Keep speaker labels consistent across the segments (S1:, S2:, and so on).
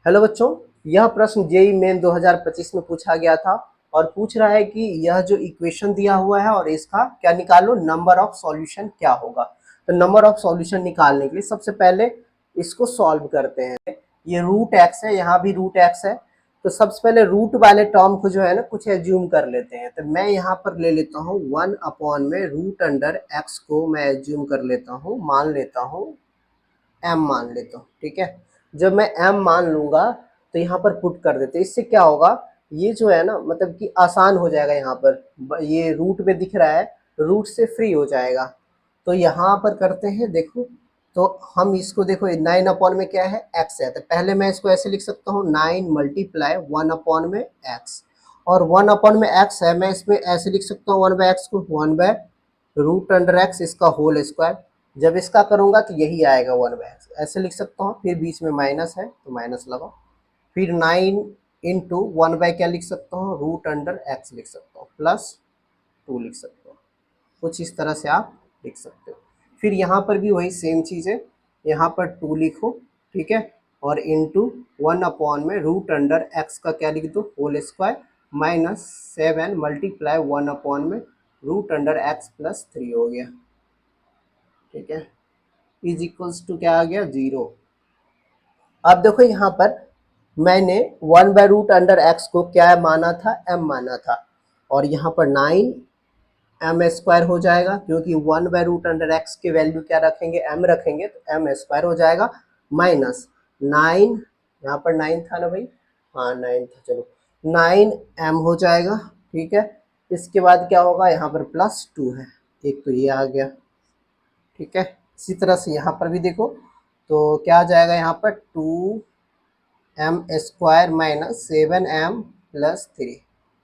S1: Hello बच्चों, यह प्रश्न जेईई मेन 2025 में पूछा गया था और पूछ रहा है कि यह जो इक्वेशन दिया हुआ है और इसका क्या निकालो, नंबर ऑफ सॉल्यूशन क्या होगा। तो नंबर ऑफ सॉल्यूशन निकालने के लिए सबसे पहले इसको सॉल्व करते हैं। ये रूट एक्स है, यहाँ भी रूट एक्स है, तो सबसे पहले रूट वाले टर्म को जो है ना कुछ एज्यूम कर लेते हैं। तो मैं यहाँ पर ले लेता हूँ 1 में रूट अंडर एक्स को मैं एज्यूम कर लेता हूँ, मान लेता हूँ m मान लेता हूँ। ठीक है, जब मैं m मान लूंगा तो यहाँ पर पुट कर देते, इससे क्या होगा, ये जो है ना मतलब कि आसान हो जाएगा। यहाँ पर ये रूट में दिख रहा है, रूट से फ्री हो जाएगा। तो यहाँ पर करते हैं, देखो तो हम इसको देखो 9 में क्या है, x है, तो पहले मैं इसको ऐसे लिख सकता हूँ 9 मल्टीप्लाई 1 में x, और 1 में x है, मैं इसमें ऐसे लिख सकता हूँ 1/x को 1/√x इसका होल स्क्वायर। जब इसका करूंगा तो यही आएगा 1/x, ऐसे लिख सकता हूँ। फिर बीच में माइनस है तो माइनस लगाओ, फिर 9 इंटू 1 क्या लिख सकता हूँ, √x लिख सकता हूँ, प्लस 2 लिख सकता हूँ। कुछ इस तरह से आप लिख सकते हो। फिर यहाँ पर भी वही सेम चीज़ है, यहाँ पर 2 लिखो, ठीक है, और इंटू 1 में √x का क्या लिख दो, होल स्क्वायर, -7 मल्टीप्लाई 1 में √x प्लस 3 हो गया। ठीक है, इज इक्वल्स टू क्या आ गया, 0। अब देखो यहाँ पर मैंने 1/√x को क्या माना था, m माना था, और यहाँ पर 9m² हो जाएगा, क्योंकि 1/√x के वैल्यू क्या रखेंगे, m रखेंगे, तो m² हो जाएगा, माइनस 9, यहाँ पर 9 था ना भाई, हाँ 9 था, चलो 9m हो जाएगा। ठीक है, इसके बाद क्या होगा, यहाँ पर +2 है, एक तो ये आ गया। ठीक है, इसी तरह से यहाँ पर भी देखो तो क्या आ जाएगा, यहाँ पर 2m² माइनस 7m प्लस 3,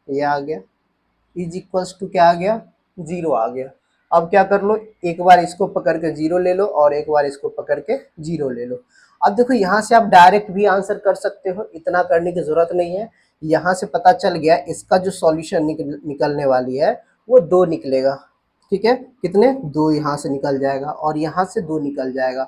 S1: ये आ गया, इज इक्वल्स टू क्या आ गया, 0 आ गया। अब क्या कर लो, एक बार इसको पकड़ के 0 ले लो और एक बार इसको पकड़ के 0 ले लो। अब देखो यहाँ से आप डायरेक्ट भी आंसर कर सकते हो, इतना करने की जरूरत नहीं है। यहाँ से पता चल गया इसका जो सॉल्यूशन निकलने वाली है वो 2 निकलेगा। ठीक है, कितने, 2 यहाँ से निकल जाएगा और यहाँ से 2 निकल जाएगा,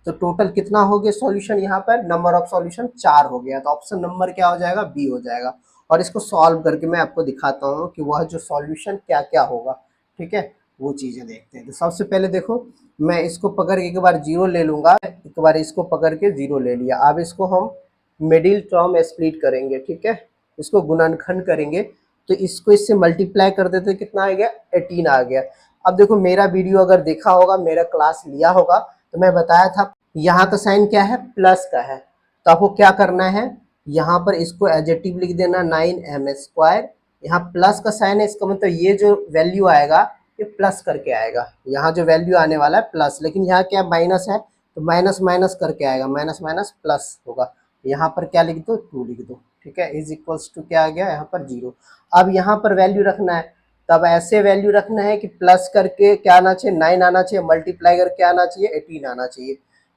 S1: तो टोटल कितना हो गया सॉल्यूशन, यहाँ पर नंबर ऑफ सॉल्यूशन 4 हो गया। तो ऑप्शन नंबर क्या हो जाएगा, बी हो जाएगा। और इसको सॉल्व करके मैं आपको दिखाता हूँ कि वह जो सॉल्यूशन क्या क्या होगा। ठीक है, वो चीज़ें देखते हैं। तो सबसे पहले देखो, मैं इसको पकड़ के एक बार 0 ले लूँगा, एक बार इसको पकड़ के 0 ले लिया। अब इसको हम मिडिल टर्म स्प्लिट करेंगे, ठीक है, इसको गुणनखंड करेंगे, तो इसको इससे मल्टीप्लाई कर देते, कितना आ गया, 18 आ गया। अब देखो मेरा वीडियो अगर देखा होगा, मेरा क्लास लिया होगा, तो मैं बताया था यहाँ का साइन क्या है, प्लस का है, तो आपको क्या करना है, यहाँ पर इसको एडजेक्टिव लिख देना 9m², यहाँ प्लस का साइन है, इसका मतलब ये जो वैल्यू आएगा ये प्लस करके आएगा, यहाँ जो वैल्यू आने वाला है प्लस, लेकिन यहाँ क्या माइनस है, तो माइनस माइनस करके आएगा, माइनस माइनस प्लस होगा। यहाँ पर क्या लिख दो, 2 लिख दो। ठीक है, इज इक्वल्स टू क्या आ गया, यहाँ पर 0। अब यहाँ पर वैल्यू रखना है, तब ऐसे वैल्यू रखना है कि प्लस करके क्या आना चाहिए, 9 आना चाहिए, मल्टीप्लाई करके आना चाहिए, 18 आना चाहिए।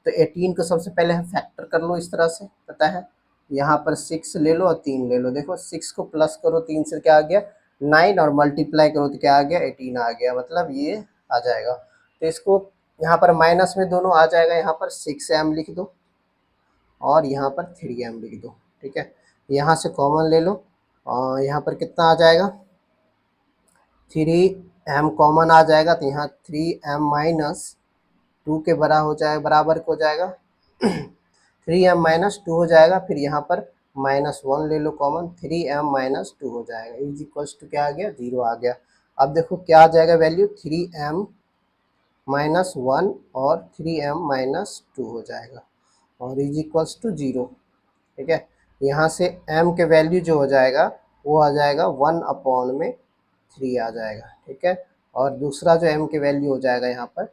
S1: तो 18 को सबसे पहले हम फैक्टर कर लो, इस तरह से पता है, यहाँ पर 6 ले लो और 3 ले लो। देखो 6 को प्लस करो 3 से क्या आ गया, 9, और मल्टीप्लाई करो तो क्या आ गया, 18 आ गया, मतलब ये आ जाएगा। तो इसको यहाँ पर माइनस में दोनों आ जाएगा, यहाँ पर 6m लिख दो और यहाँ पर 3m लिख दो। ठीक है, यहाँ से कॉमन ले लो और यहाँ पर कितना आ जाएगा, 3m कॉमन आ जाएगा, तो यहाँ 3m माइनस 2 के बराबर हो जाएगा 3m माइनस 2 हो जाएगा। फिर यहाँ पर -1 ले लो कॉमन, 3m माइनस 2 हो जाएगा, इज इक्वल्स टू क्या आ गया, 0 आ गया। अब देखो क्या आ जाएगा वैल्यू, 3m माइनस 1 और 3m माइनस 2 हो जाएगा, और इज इक्वल्स टू 0। ठीक है, यहाँ से m के वैल्यू जो हो जाएगा वो आ जाएगा 1/3 आ जाएगा। ठीक है, और दूसरा जो m के वैल्यू हो जाएगा यहाँ पर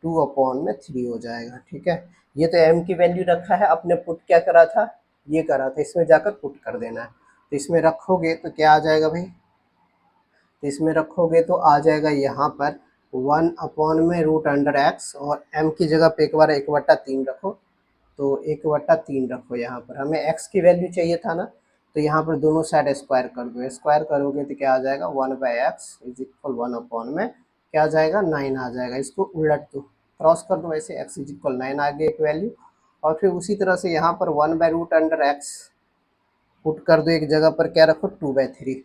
S1: 2/3 हो जाएगा। ठीक है, ये तो m की वैल्यू रखा है, अपने पुट क्या करा था, ये करा था, इसमें जाकर पुट कर देना है। तो इसमें रखोगे तो क्या आ जाएगा भाई, तो इसमें रखोगे तो आ जाएगा यहाँ पर 1/√x, और m की जगह पे एक बार 1/3 रखो, तो 1/3 रखो। यहाँ पर हमें x की वैल्यू चाहिए था ना, तो यहाँ पर दोनों साइड स्क्वायर कर दो, स्क्वायर करोगे तो क्या आ जाएगा, 1/x इज इक्वल 1 में क्या आ जाएगा, 9 आ जाएगा। इसको उलट दो, क्रॉस कर दो, ऐसे x इज इक्वल 9 आ गया एक वैल्यू। और फिर उसी तरह से यहाँ पर 1/√x पुट कर दो एक जगह पर, क्या रखो 2/3,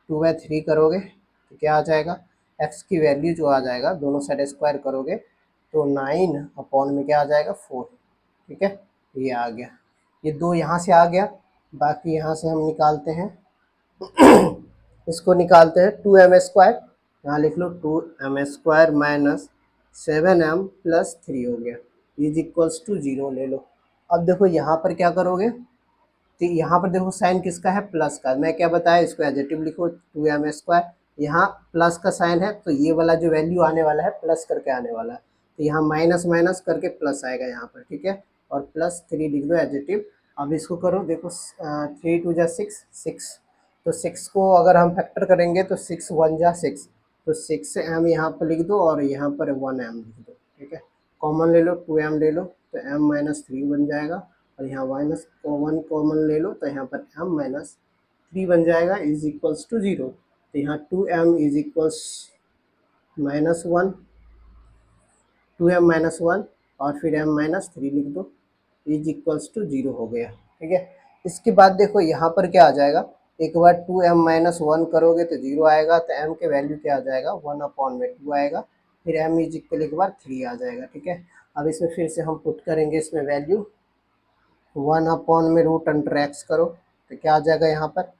S1: 2/3 करोगे तो क्या आ जाएगा, x की वैल्यू जो आ जाएगा, दोनों साइड स्क्वायर करोगे तो 9 अपॉन में क्या आ जाएगा 4, ठीक है, ये आ गया, ये 2 यहाँ से आ गया, बाकी यहाँ से हम निकालते हैं इसको निकालते हैं 2m², यहाँ लिख लो 2m² माइनस 7m प्लस 3 हो गया, इज इक्वल्स टू 0 ले लो। अब देखो यहाँ पर क्या करोगे, तो यहाँ पर देखो साइन किसका है, प्लस का, मैं क्या बताया, इसको एडजेटिव लिखो 2m², यहाँ प्लस का साइन है तो ये वाला जो वैल्यू आने वाला है प्लस करके आने वाला है, तो यहाँ माइनस माइनस करके प्लस आएगा यहाँ पर, ठीक है, और प्लस 3 लिख दो एडजेटिव। अब इसको करो, देखो 3 2 जा 6, 6, तो 6 को अगर हम फैक्टर करेंगे तो 6 1 जा 6, तो 6 m यहाँ पर लिख दो और यहाँ पर 1m लिख दो, ठीक है, कॉमन ले लो 2m ले लो तो m माइनस 3 बन जाएगा, और यहाँ माइनस 1 कॉमन ले लो तो यहाँ पर m माइनस 3 बन जाएगा, इज इक्वल्स टू 0, तो यहाँ 2m is equals minus 1, 2m minus 1 और फिर m माइनस 3 लिख दो, इज इक्वल्स टू 0 हो गया, ठीक है। इसके बाद देखो यहाँ पर क्या आ जाएगा, एक बार 2m माइनस 1 करोगे तो 0 आएगा, तो m के वैल्यू क्या आ जाएगा 1 अपॉन में 2 आएगा, फिर m इज इक्वल एक बार 3 आ जाएगा, ठीक है। अब इसमें फिर से हम पुट करेंगे इसमें वैल्यू, 1 अपॉन में रूट अंडर एक्स करो तो क्या आ जाएगा यहाँ पर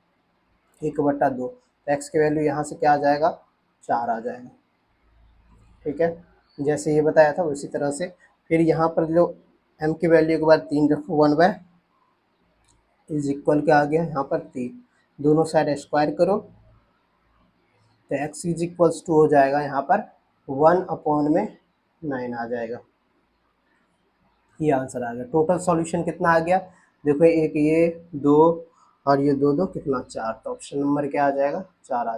S1: 1/2, तो x की वैल्यू यहाँ से क्या आ जाएगा 4 आ जाएगा, ठीक है, जैसे ये बताया था उसी तरह से। फिर यहाँ पर जो m की वैल्यू एक बार 3 रखो, 1 इज इक्वल क्या आ गया यहाँ पर 3, दोनों साइड स्क्वायर करो तो x इज इक्वल्स टू हो जाएगा यहाँ पर 1 अपॉन में 9 आ जाएगा, ये आंसर आ गया। टोटल सॉल्यूशन कितना आ गया, देखो एक ये 2 और ये 2 2 कितना 4, तो ऑप्शन नंबर क्या आ जाएगा 4 आ